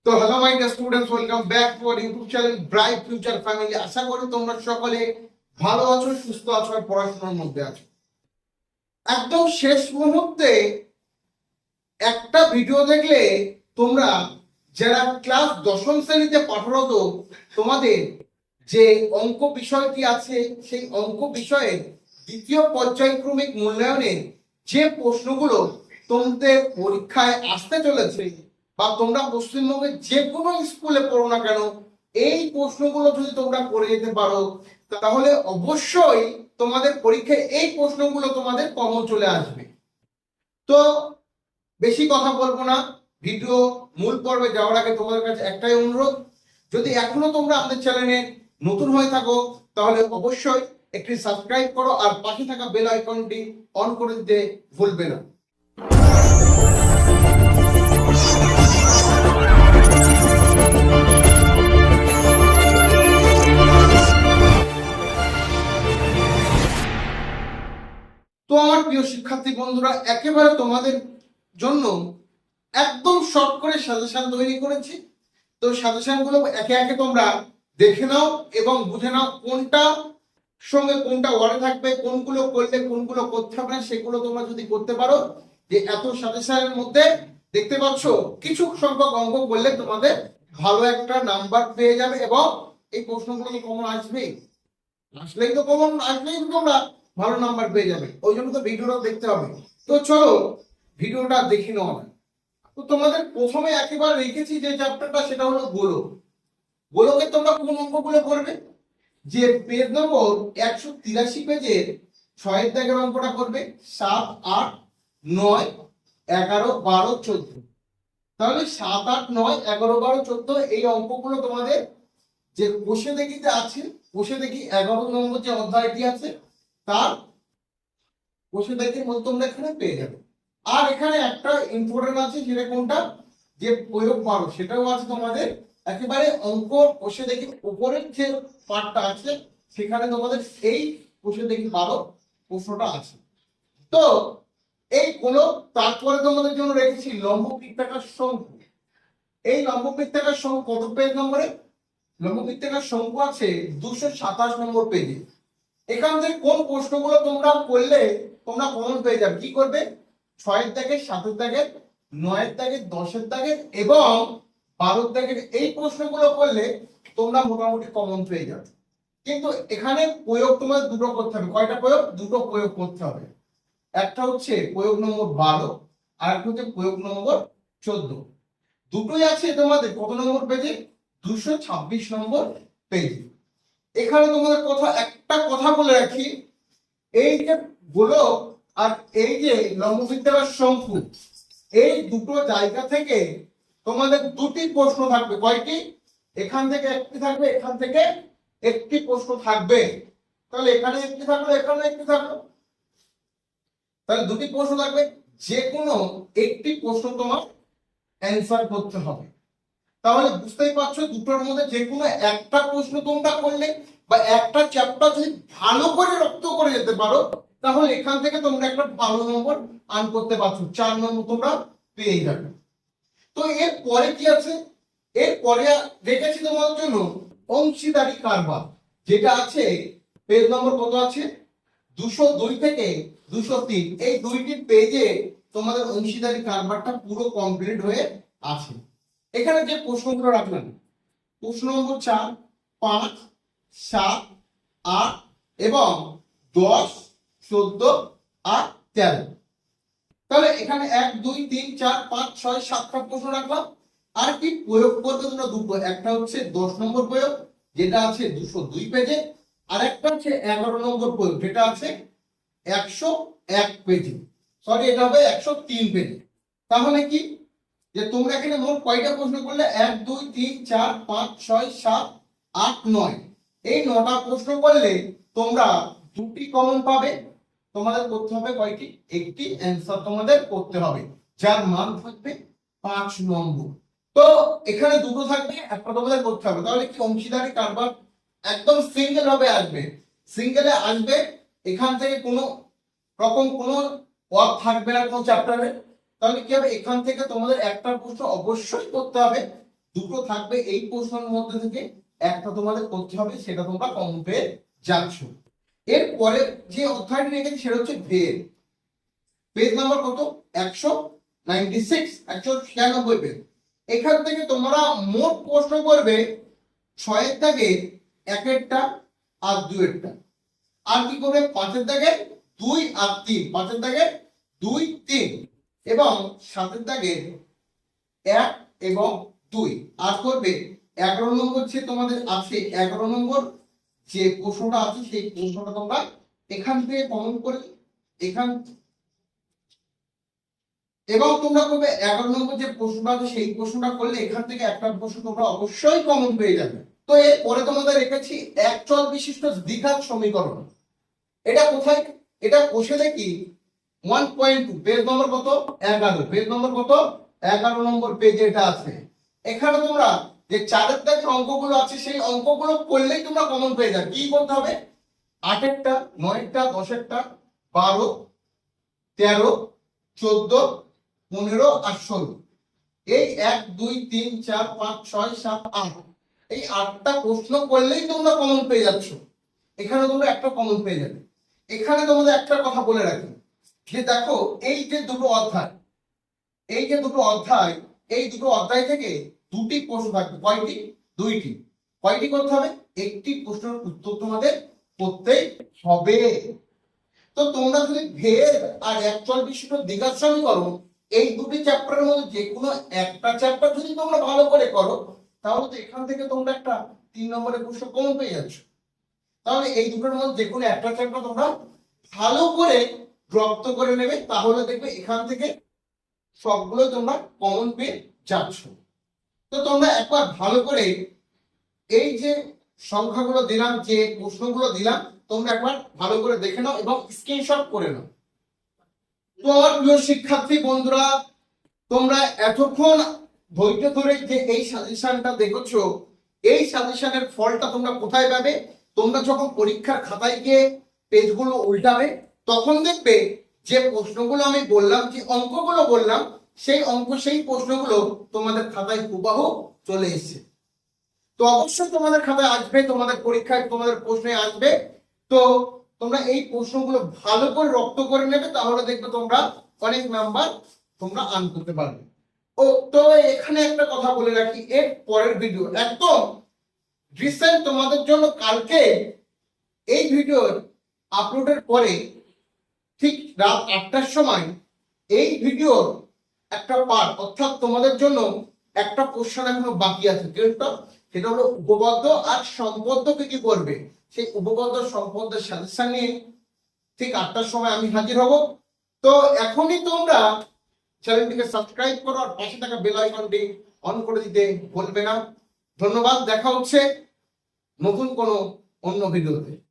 তো hello my dear students, welcome back to our YouTube channel bright future family. আশা করি তোমরা সকলে ভালো আছো, সুস্থ আছো আর পড়াশোনার মধ্যে আছো। একদম শেষ মুহূর্তে একটা ভিডিও দেখলে তোমরা যারা ক্লাস দশম শ্রেণীতে পাঠরত, তোমাদের যে অঙ্ক বিষয়টি আছে সেই অঙ্ক বিষয়ের দ্বিতীয় পর্যায়ক্রমিক মূল্যায়নের যে প্রশ্নগুলো তোমাদের পরীক্ষায় আসতে চলেছে বা তোমরা পশ্চিমবঙ্গের যে কোনো স্কুলে পড়ো না কেন, এই প্রশ্নগুলো যদি তোমরা করে যেতে পারো তাহলে অবশ্যই তোমাদের পরীক্ষায় এই প্রশ্নগুলো তোমাদের কমন চলে আসবে। তো বেশি কথা বলবো না, ভিডিও মূল পর্বে যাওয়ার আগে তোমাদের কাছে একটাই অনুরোধ, যদি এখনো তোমরা আমাদের চ্যানেলে নতুন হয়ে থাকো তাহলে অবশ্যই একটি সাবস্ক্রাইব করো আর পাশে থাকা বেল আইকনটি অন করে দিতে ভুলবে না। তো আমার প্রিয় শিক্ষার্থী বন্ধুরা, একেবারে তোমাদের জন্য একদম শর্ট করে সাজেশন তৈরি করেছি। তো সাজেশন গুলো একে একে তোমরা দেখে নাও এবং বুঝে নাও কোনটা সঙ্গে কোনটা ওয়ার্ডে থাকবে, কোনগুলো করলে কোনগুলো করতে হবে না, সেগুলো তোমরা যদি করতে পারো, যে এত সাজেশনের মধ্যে দেখতে পাচ্ছ কিছু সংখ্যক অঙ্ক করলে তোমাদের ভালো একটা নাম্বার পেয়ে যাবে এবং এই প্রশ্নগুলো তো কমন আসবেই, আসলেই তো কমন আসলেই তোমরা ভালো নাম্বার পেয়ে যাবে। ওই জন্য তো ভিডিওটা দেখতে হবে। তো চলো ভিডিওটা দেখে নেওয়া যাক। তো তোমাদের প্রথমে একেবারে রেখেছি যে চ্যাপ্টারটা, সেটা হলো গোলক। গোলকে তোমরা কোন অঙ্কগুলো করবে, যে পেজ নম্বর 183 পেজের 6 দাগের অঙ্কটা করবে, 7, 8, 9, 11, 12, 14। তাহলে 7, 8, 9, 11, 12, 14 এই অঙ্কগুলো তোমাদের যে বসে দেখিতে আছে, বসে দেখি 11 নম্বর যে অধ্যায়টি আছে তার বসে দেখির মধ্যে তোমরা এখানে পেয়ে যাবে। আর এখানে একটা ইম্পর্টেন্ট আছে, সেটা কোনটা, যে প্রয়োগ 12 সেটাও আছে তোমাদের। একেবারে অঙ্ক বসে দেখি উপরের যে পার্টটা আছে সেখানে তোমাদের এই বসে দেখি 12 প্রশ্নটা আছে। তো এই গুলো তারপরে তোমাদের জন্য রেখেছি লম্ব বৃত্তাকার শঙ্কু। এই লম্ব বৃত্তাকার শঙ্কু কত পেজ নম্বরে? লম্ব বৃত্তাকার শঙ্কু আছে 227 নম্বর পেজে। এখান থেকে কোন প্রশ্নগুলো তোমরা করলে তোমরা কমন পেয়ে যাবে, কি করবে, 6 দাগের, 7 দাগের, 9 দাগের, 10 দাগের এবং 12 দাগের এই প্রশ্নগুলো করলে তোমরা মোটামুটি কমন পেয়ে যাবে। কিন্তু এখানে প্রয়োগ তোমার দুটো করতে হবে। কয়টা প্রয়োগ? দুটো প্রয়োগ করতে হবে। একটা হচ্ছে প্রয়োগ নম্বর 12 আর একটা হচ্ছে প্রয়োগ নম্বর 14। দুটোই আছে তোমাদের কত নম্বর পেজে? 226 নম্বর পেজে। এখানে তোমাদের একটা কথা বলে রাখি, এই যে গোলক আর এই যে লম্ববৃত্তাকার শঙ্কু, এই দুটো জায়গা থেকে তোমাদের দুটি প্রশ্ন থাকবে। কয়টি? এখান থেকে একটি থাকবে, এখান থেকে একটি প্রশ্ন থাকবে। তাহলে এখানে একটি থাকলো, এখানে একটি থাকলো, তাহলে দুটি প্রশ্ন থাকবে। যে কোনো একটি প্রশ্ন তোমার অ্যান্সার করতে হবে। তাহলে বুঝতেই পারছো দুটোর মধ্যে যে কোনো একটা প্রশ্ন তোমরা করলে বা একটা চ্যাপ্টার যদি ভালো করে রপ্ত করে যেতে পারো তাহলে এখান থেকে তোমরা একটা ভালো নম্বর আর্ন করতে পারছো, 4 নম্বর তোমরা পেয়ে যাবে। তো এর পরে কি আছে? এর পরে রেখেছি তোমাদের জন্য অংশীদারি কারবার, যেটা আছে পেজ নম্বর কত আছে? 202 থেকে 203। এই দুইটি পেজে তোমাদের অংশীদারি কারবারটা পুরো কমপ্লিট হয়ে আছে। এখানে যে প্রশ্নগুলো রাখলাম, প্রশ্ন নম্বর 4, 5, 7, 8 এবং 10, 14 আর 13। তাহলে এখানে 1, 2, 3, 4, 5, 6, 7টা প্রশ্ন রাখলাম। আর কি প্রয়োগ করবে তোমরা দুটো, একটা হচ্ছে 10 নম্বর প্রয়োগ যেটা আছে 202 পেজে, আর একটা হচ্ছে 11 নম্বর প্রয়োগ যেটা আছে 101 পেজে, সরি এটা হবে 103 পেজে। তাহলে কি, যে তোমরা এখানে মোট কয়টা প্রশ্ন করলে? 1, 2, 3, 4, 5, 6, 7, 8, 9 এই 9টা প্রশ্ন করলে তোমরা দুটি কমন পাবে। তোমাদের করতে হবে কয়টি? একটি অ্যান্সার তোমাদের করতে হবে, যার মান থাকবে 5 নম্বর। তো এখানে দুটো থাকবে, একটা তোমাদের করতে হবে। তাহলে কি অংশীদারি কারবার একদম সিঙ্গেল ভাবে আসবে, সিঙ্গেলে আসবে। এখান থেকে কোনো রকম কোনো ওয়ার্ক থাকবে না কোনো চ্যাপ্টারে। তাহলে কি হবে, এখান থেকে তোমাদের একটা প্রশ্ন অবশ্যই করতে হবে দুটো থাকবে এই প্রশ্নের মধ্যে থেকে, একটা তোমাদের করতে হবে, সেটা তোমরা কমন পেয়ে যাচ্ছ। এরপরে যে অধ্যায়টি রেখেছি সেটা হচ্ছে ভের। পেজ নাম্বার কত? 196, 196 পেজ। এখান থেকে তোমরা মোট প্রশ্ন করবে 6 দাগে 1 আর 2 আর কি করবে 5 দাগে 2 আর 3, 5 দাগে 2, 3 এবং 7 দাগে 1 এবং 2 আর করবে 11 নম্বর যে তোমাদের আছে 11 নম্বর যে প্রশ্নটা আছে সেই প্রশ্নটা তোমরা এখান থেকে কমন করে এখান এবং তোমরা করবে 11 নম্বর যে প্রশ্নটা আছে সেই প্রশ্নটা করলে এখান থেকে একটা প্রশ্ন তোমরা অবশ্যই কমন পেয়ে যাবে। তো এরপরে তোমাদের রেখেছি এক চল বিশিষ্ট দ্বিঘাত সমীকরণ। এটা কোথায়? এটা বসে দেখি 1.2 পেজ নম্বর কত? 11, পেজ নম্বর কত? 11 নম্বর পেজে এটা আছে। এখানে তোমরা যে 4 দাগের অঙ্কগুলো আছে সেই অঙ্কগুলো করলেই তোমরা কমন পেয়ে যাবে। কি করতে হবে? 8 9 10 12 13 14 15 আর 16, এই 1 2 3 4 5 6 7 8, এই 8টা প্রশ্ন করলেই তোমরা কমন পেয়ে যাচ্ছ। এখানে তোমরা একটা কমন পেয়ে যাবে। এখানে তোমাদের একটা কথা বলে রাখি যে দেখো এই যে দুটো অধ্যায়, এই যে দুটো অধ্যায়, এই দুটো অধ্যায় থেকে দুটি প্রশ্ন থাকবে। কয়টি? দুইটি। কয়টি করতে হবে? একটি প্রশ্নের উত্তর তোমাদের করতেই হবে। তো তোমরা যদি ভেদ আর একচল বিশিষ্ট দ্বিঘাত সমীকরণ এই দুটি চ্যাপ্টারের মধ্যে যে কোনো একটা চ্যাপ্টার যদি তোমরা ভালো করে করো, তাহলে তো এখান থেকে তোমরা একটা 3 নম্বরের প্রশ্ন কমন পেয়ে যাচ্ছ। তাহলে এই দুটোর মধ্যে যে কোনো একটা চ্যাপ্টার তোমরা ভালো করে রপ্ত করে নেবে, তাহলে দেখবে এখান থেকে সবগুলো তোমরা কমন পেয়ে যাচ্ছ। তো তোমরা একবার ভালো করে এই যে সংখ্যাগুলো দিলাম, যে প্রশ্নগুলো দিলাম, তোমরা একবার ভালো করে দেখে নাও এবং স্ক্রিনশট করে নাও। তো আমার প্রিয় শিক্ষার্থী বন্ধুরা, তোমরা এতক্ষণ ধৈর্য ধরে যে এই সাজেশনটা দেখছো, এই সাজেশনের ফলটা তোমরা কোথায় পাবে? তোমরা যখন পরীক্ষার খাতায় গিয়ে পেজগুলো উল্টাবে, তখন দেখবে যে প্রশ্নগুলো আমি বললাম, যে অঙ্কগুলো বললাম, সেই অঙ্ক সেই প্রশ্নগুলো তোমাদের খাতায় হুবহু চলে এসেছে। তো অবশ্যই তোমাদের খাতায় আসবে, তোমাদের পরীক্ষায় তোমাদের প্রশ্নে আসবে। তো তোমরা এই প্রশ্নগুলো ভালো করে রপ্ত করে নেবে, তাহলে দেখবে তোমরা অনেক নাম্বার তোমরা আর্ন করতে পারবে। ও তো এখানে একটা কথা বলে রাখি, এর পরের ভিডিও একদম রিসেন্ট তোমাদের জন্য কালকে এই ভিডিও আপলোডের পরে ঠিক রাত 8টার সময় এই ভিডিও একটা পার্ট, অর্থাৎ তোমাদের জন্য একটা কোশ্চেন এখনো বাকি আছে, সেটা হলো উপপাদ্য আর সম্পদ্য কি করবে। সেই উপপাদ্য সম্পদ্যের সাজেশন নিয়ে ঠিক 8টার সময় আমি হাজির হব। তো এখনই তোমরা চ্যানেলটিকে সাবস্ক্রাইব করো আর পাশে থাকা বেল আইকনটি অন করে দিতে ভুলবে না। ধন্যবাদ। দেখা হচ্ছে নতুন কোনো অন্য ভিডিওতে।